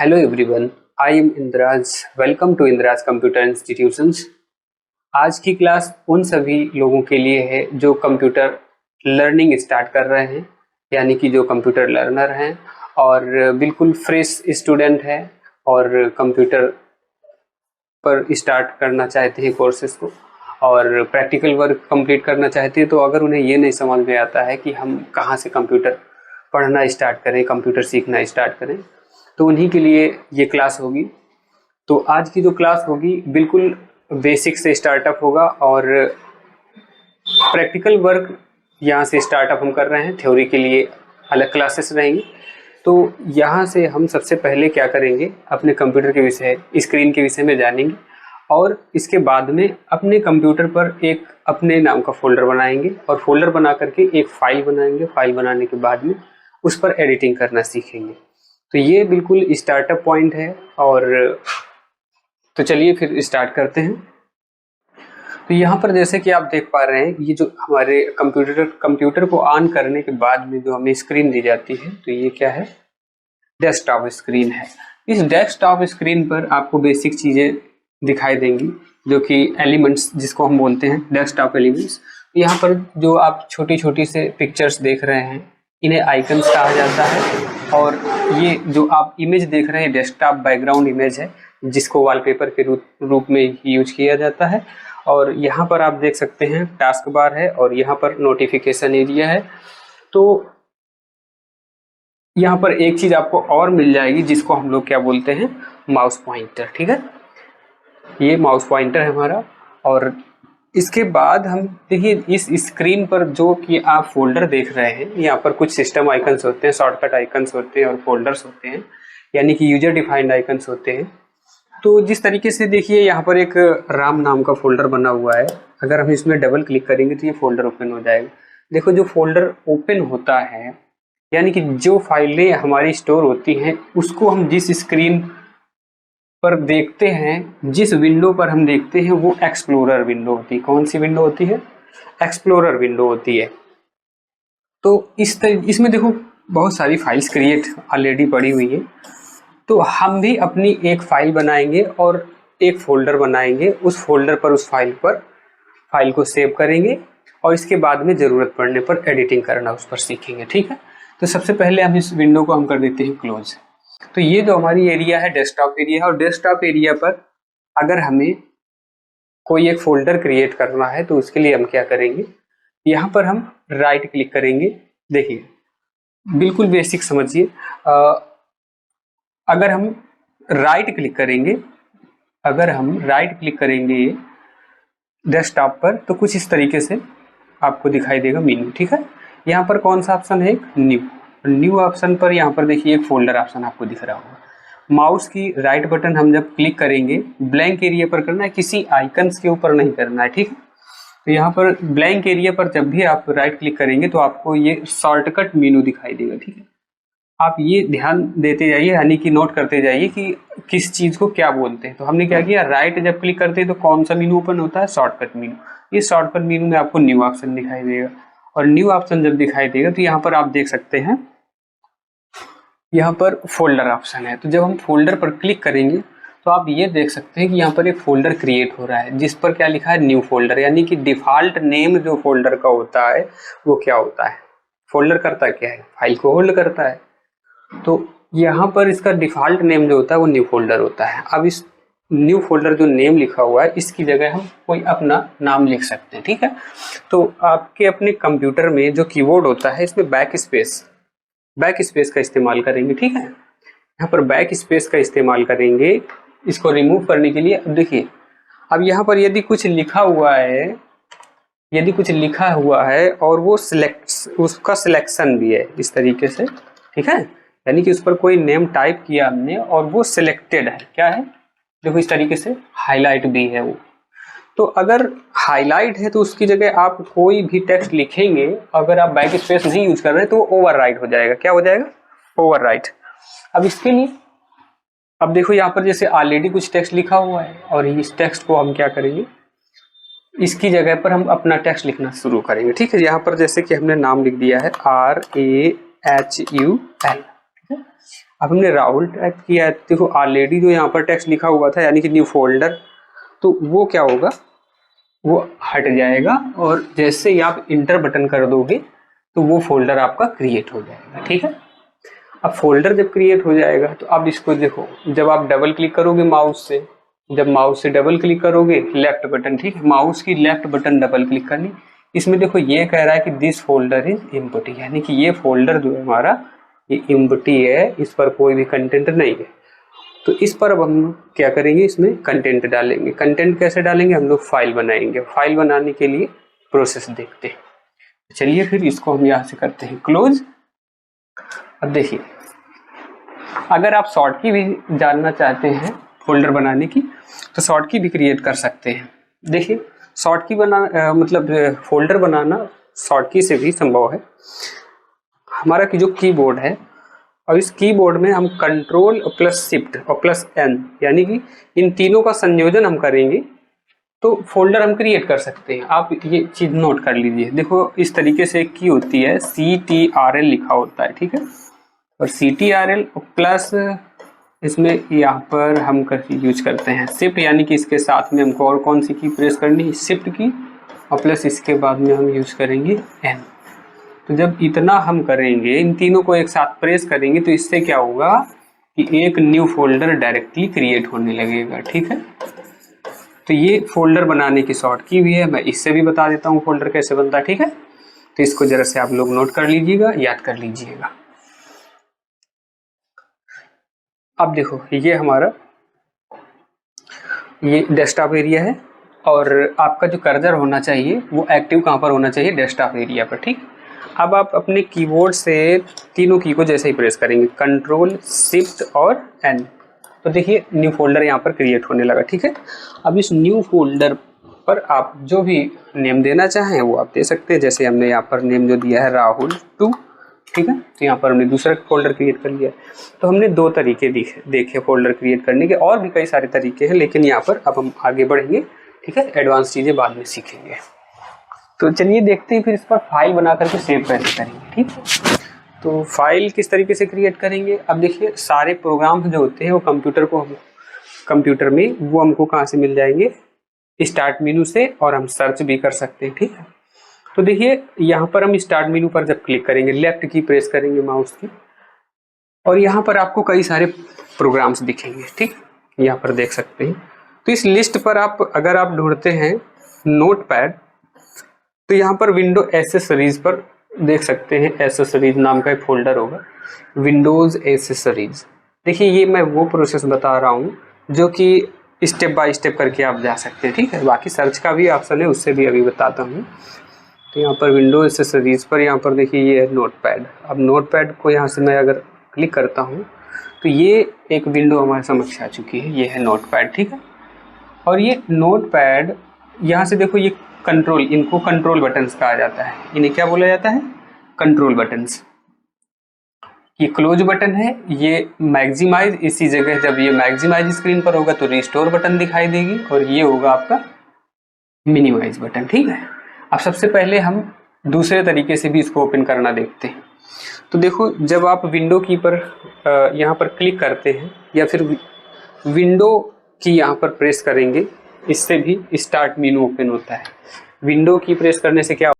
Hello everyone, I am Indraz. Welcome to Indraz Computer Institutions. आज की class उन सभी लोगों के लिए है जो कंप्यूटर लर्निंग स्टार्ट कर रहे हैं, यानी कि जो कंप्यूटर लर्नर हैं और बिल्कुल फ्रेश स्टूडेंट है और कंप्यूटर पर स्टार्ट करना चाहते हैं कोर्सेज को और प्रैक्टिकल वर्क कंप्लीट करना चाहते हैं। तो अगर उन्हें ये नहीं समझ में आता है कि हम कहाँ से कंप्यूटर पढ़ना स्टार्ट करें, कंप्यूटर सीखना स्टार्ट करें, तो उन्हीं के लिए ये क्लास होगी। तो आज की जो क्लास होगी बिल्कुल बेसिक से स्टार्टअप होगा और प्रैक्टिकल वर्क यहाँ से स्टार्टअप हम कर रहे हैं। थ्योरी के लिए अलग क्लासेस रहेंगी। तो यहाँ से हम सबसे पहले क्या करेंगे, अपने कंप्यूटर के विषय, स्क्रीन के विषय में जानेंगे और इसके बाद में अपने कंप्यूटर पर एक अपने नाम का फोल्डर बनाएंगे और फोल्डर बना करके एक फाइल बनाएंगे। फाइल बनाने के बाद में उस पर एडिटिंग करना सीखेंगे। तो ये बिल्कुल स्टार्टअप पॉइंट है। और तो चलिए फिर स्टार्ट करते हैं। तो यहाँ पर जैसे कि आप देख पा रहे हैं, ये जो हमारे कंप्यूटर को ऑन करने के बाद में जो हमें स्क्रीन दी जाती है, तो ये क्या है, डेस्कटॉप स्क्रीन है। इस डेस्कटॉप स्क्रीन पर आपको बेसिक चीज़ें दिखाई देंगी जो कि एलिमेंट्स, जिसको हम बोलते हैं डेस्कटॉप एलिमेंट्स। यहाँ पर जो आप छोटी छोटी से पिक्चर्स देख रहे हैं, इन्हें आइकन्स कहा जाता है। और ये जो आप इमेज देख रहे हैं, डेस्कटॉप बैकग्राउंड इमेज है, जिसको वॉलपेपर के रूप में यूज किया जाता है। और यहाँ पर आप देख सकते हैं टास्क बार है और यहाँ पर नोटिफिकेशन एरिया है। तो यहाँ पर एक चीज आपको और मिल जाएगी जिसको हम लोग क्या बोलते हैं, माउस पॉइंटर। ठीक है, ये माउस पॉइंटर है हमारा। और इसके बाद हम देखिए इस स्क्रीन पर जो कि आप फोल्डर देख रहे हैं, यहाँ पर कुछ सिस्टम आइकन्स होते हैं, शॉर्टकट आइकन्स होते हैं और फोल्डर्स होते हैं, यानी कि यूजर डिफाइंड आइकन्स होते हैं। तो जिस तरीके से देखिए यहाँ पर एक राम नाम का फोल्डर बना हुआ है। अगर हम इसमें डबल क्लिक करेंगे तो ये फोल्डर ओपन हो जाएगा। देखो, जो फोल्डर ओपन होता है, यानी कि जो फाइलें हमारी स्टोर होती हैं, उसको हम जिस स्क्रीन पर देखते हैं, जिस विंडो पर हम देखते हैं, वो एक्सप्लोरर विंडो होती है। कौन सी विंडो होती है? एक्सप्लोरर विंडो होती है। तो इसमें देखो बहुत सारी फाइल्स क्रिएट ऑलरेडी पड़ी हुई है। तो हम भी अपनी एक फाइल बनाएंगे और एक फोल्डर बनाएंगे। उस फोल्डर पर उस फाइल को सेव करेंगे और इसके बाद में ज़रूरत पड़ने पर एडिटिंग करना उस पर सीखेंगे। ठीक है, तो सबसे पहले हम इस विंडो को हम कर देते हैं क्लोज। तो ये जो हमारी एरिया है, डेस्कटॉप एरिया है, और डेस्कटॉप एरिया पर अगर हमें कोई एक फोल्डर क्रिएट करना है तो उसके लिए हम क्या करेंगे, यहाँ पर हम राइट क्लिक करेंगे। देखिए बिल्कुल बेसिक समझिए। अगर हम राइट क्लिक करेंगे डेस्कटॉप पर, तो कुछ इस तरीके से आपको दिखाई देगा मेन्यू। ठीक है, यहाँ पर कौन सा ऑप्शन है, न्यू ऑप्शन पर यहाँ पर देखिए एक फोल्डर ऑप्शन आपको दिख रहा होगा। माउस की राइट बटन हम जब क्लिक करेंगे, ब्लैंक एरिया पर करना है, किसी आइकन्स के ऊपर नहीं करना है। ठीक है, तो यहाँ पर ब्लैंक एरिया पर जब भी आप राइट क्लिक करेंगे तो आपको ये शॉर्टकट मेनू दिखाई देगा। ठीक है, आप ये ध्यान देते जाइए, यानी कि नोट करते जाइए कि किस चीज़ को क्या बोलते हैं। तो हमने क्या किया, राइट जब क्लिक करते हैं तो कौन सा मेनू ओपन होता है, शॉर्टकट मेनू। इस शॉर्टकट मेनू में आपको न्यू ऑप्शन दिखाई देगा और न्यू ऑप्शन जब दिखाई देगा तो यहाँ पर आप देख सकते हैं, यहाँ पर फोल्डर ऑप्शन है। तो जब हम फोल्डर पर क्लिक करेंगे तो आप ये देख सकते हैं कि यहाँ पर एक फोल्डर क्रिएट हो रहा है जिस पर क्या लिखा है, न्यू फोल्डर। यानी कि डिफॉल्ट नेम जो फोल्डर का होता है वो क्या होता है, फोल्डर करता क्या है, फाइल को होल्ड करता है। तो यहाँ पर इसका डिफॉल्ट नेम जो होता है वो न्यू फोल्डर होता है। अब इस न्यू फोल्डर जो नेम लिखा हुआ है, इसकी जगह हम कोई अपना नाम लिख सकते हैं। ठीक है, तो आपके अपने कंप्यूटर में जो कीबोर्ड होता है, इसमें बैक स्पेस का इस्तेमाल करेंगे। ठीक है, यहाँ पर बैक स्पेस का इस्तेमाल करेंगे इसको रिमूव करने के लिए। अब देखिए, अब यहाँ पर यदि कुछ लिखा हुआ है और वो उसका सिलेक्शन भी है इस तरीके से। ठीक है, यानी कि उस पर कोई नेम टाइप किया हमने और वो सिलेक्टेड है, क्या है, देखो इस तरीके से हाईलाइट भी है वो। तो अगर हाईलाइट है तो उसकी जगह आप कोई भी टेक्स्ट लिखेंगे, अगर आप बैक स्पेस नहीं यूज कर रहे तो वो ओवरराइट हो जाएगा। क्या हो जाएगा, ओवरराइट। अब इसके लिए अब देखो यहाँ पर जैसे ऑलरेडी कुछ टेक्स्ट लिखा हुआ है और इस टेक्स्ट को हम क्या करेंगे, इसकी जगह पर हम अपना टेक्स्ट लिखना शुरू करेंगे। ठीक है, यहाँ पर जैसे कि हमने नाम लिख दिया है RAHUL। अब हमने राहुल टाइप किया है, देखो ऑलरेडी जो यहाँ पर टेक्स्ट लिखा हुआ था यानी कि न्यू फोल्डर, तो वो क्या होगा, वो हट जाएगा और जैसे ही आप इंटर बटन कर दोगे तो वो फोल्डर आपका क्रिएट हो जाएगा। ठीक है, अब फोल्डर जब क्रिएट हो जाएगा तो अब इसको देखो, जब आप डबल क्लिक करोगे माउस से, जब माउस से डबल क्लिक करोगे लेफ्ट बटन, ठीक है, माउस की लेफ्ट बटन डबल क्लिक करनी, इसमें देखो ये कह रहा है कि दिस फोल्डर इज एम्प्टी, यानी कि ये फोल्डर जो है हमारा ये एम्प्टी है, इस पर कोई भी कंटेंट नहीं है। तो इस पर अब हम क्या करेंगे, इसमें कंटेंट डालेंगे। कंटेंट कैसे डालेंगे, हम लोग फाइल बनाएंगे। फाइल बनाने के लिए प्रोसेस देखते हैं। चलिए फिर इसको हम यहाँ से करते हैं क्लोज। अब देखिए, अगर आप शॉर्ट की भी जानना चाहते हैं फोल्डर बनाने की, तो शॉर्ट की भी क्रिएट कर सकते हैं। देखिए शॉर्ट की मतलब फोल्डर बनाना शॉर्ट की से भी संभव है। हमारा की जो कीबोर्ड है, और इस कीबोर्ड में हम कंट्रोल प्लस शिफ्ट और प्लस एन, यानी कि इन तीनों का संयोजन हम करेंगे तो फोल्डर हम क्रिएट कर सकते हैं। आप ये चीज नोट कर लीजिए। देखो इस तरीके से एक की होती है, CTRL लिखा होता है, ठीक है, और CTRL प्लस इसमें यहाँ पर हम यूज करते हैं शिफ्ट, यानी कि इसके साथ में हमको और कौन सी की प्रेस करनी है, शिफ्ट की, और प्लस इसके बाद में हम यूज करेंगे एन। तो जब इतना हम करेंगे, इन तीनों को एक साथ प्रेस करेंगे, तो इससे क्या होगा कि एक न्यू फोल्डर डायरेक्टली क्रिएट होने लगेगा। ठीक है, तो ये फोल्डर बनाने की शॉर्ट की भी है, मैं इससे भी बता देता हूँ फोल्डर कैसे बनता है। ठीक है, तो इसको जरा से आप लोग नोट कर लीजिएगा, याद कर लीजिएगा। अब देखो ये हमारा ये डेस्कटॉप एरिया है, और आपका जो कर्सर होना चाहिए वो एक्टिव कहाँ पर होना चाहिए, डेस्कटॉप एरिया पर। ठीक, अब आप अपने कीबोर्ड से तीनों की को जैसे ही प्रेस करेंगे, कंट्रोल शिफ्ट और एन, तो देखिए न्यू फोल्डर यहाँ पर क्रिएट होने लगा। ठीक है, अब इस न्यू फोल्डर पर आप जो भी नेम देना चाहें वो आप दे सकते हैं। जैसे हमने यहाँ पर नेम जो दिया है राहुल 2, ठीक है, तो यहाँ पर हमने दूसरा फोल्डर क्रिएट कर लिया। तो हमने दो तरीके देखे फोल्डर क्रिएट करने के, और भी कई सारे तरीके हैं, लेकिन यहाँ पर अब हम आगे बढ़ेंगे। ठीक है, एडवांस चीज़ें बाद में सीखेंगे। तो चलिए देखते हैं फिर इस पर फाइल बना करके सेव कैसे करेंगे। ठीक है, तो फाइल किस तरीके से क्रिएट करेंगे। अब देखिए सारे प्रोग्राम जो होते हैं वो कंप्यूटर में वो हमको कहाँ से मिल जाएंगे, स्टार्ट मेनू से, और हम सर्च भी कर सकते हैं। ठीक है, तो देखिए यहाँ पर हम स्टार्ट मेनू पर जब क्लिक करेंगे, लेफ्ट की प्रेस करेंगे माउस की, और यहाँ पर आपको कई सारे प्रोग्राम्स दिखेंगे। ठीक, यहाँ पर देख सकते हैं। तो इस लिस्ट पर आप अगर आप ढूंढते हैं नोटपैड, तो यहाँ पर विंडो एसेसरीज पर देख सकते हैं, एसेसरीज नाम का एक फोल्डर होगा, विंडोज एसेसरीज। देखिए ये मैं वो प्रोसेस बता रहा हूँ जो कि स्टेप बाय स्टेप करके आप जा सकते हैं। ठीक है, बाकी सर्च का भी ऑप्शन है, उससे भी अभी बताता हूँ। तो यहाँ पर विंडो एसेसरीज पर यहाँ पर देखिए ये है नोटपैड। अब नोटपैड को यहाँ से मैं अगर क्लिक करता हूँ तो ये एक विंडो हमारे समक्ष आ चुकी है, ये है नोटपैड। ठीक है, और ये नोटपैड यहाँ से देखो, ये कंट्रोल, इनको कंट्रोल बटन्स कहा जाता है। इन्हें क्या बोला जाता है, कंट्रोल बटन्स। ये क्लोज बटन है, ये मैक्सिमाइज, इसी जगह जब ये मैक्सिमाइज स्क्रीन पर होगा तो रिस्टोर बटन दिखाई देगी, और ये होगा आपका मिनिमाइज बटन। ठीक है, अब सबसे पहले हम दूसरे तरीके से भी इसको ओपन करना देखते हैं। तो देखो जब आप विंडो की पर यहाँ पर क्लिक करते हैं, या फिर विंडो की यहाँ पर प्रेस करेंगे, इससे भी स्टार्ट मेनू ओपन होता है। विंडो की प्रेस करने से क्या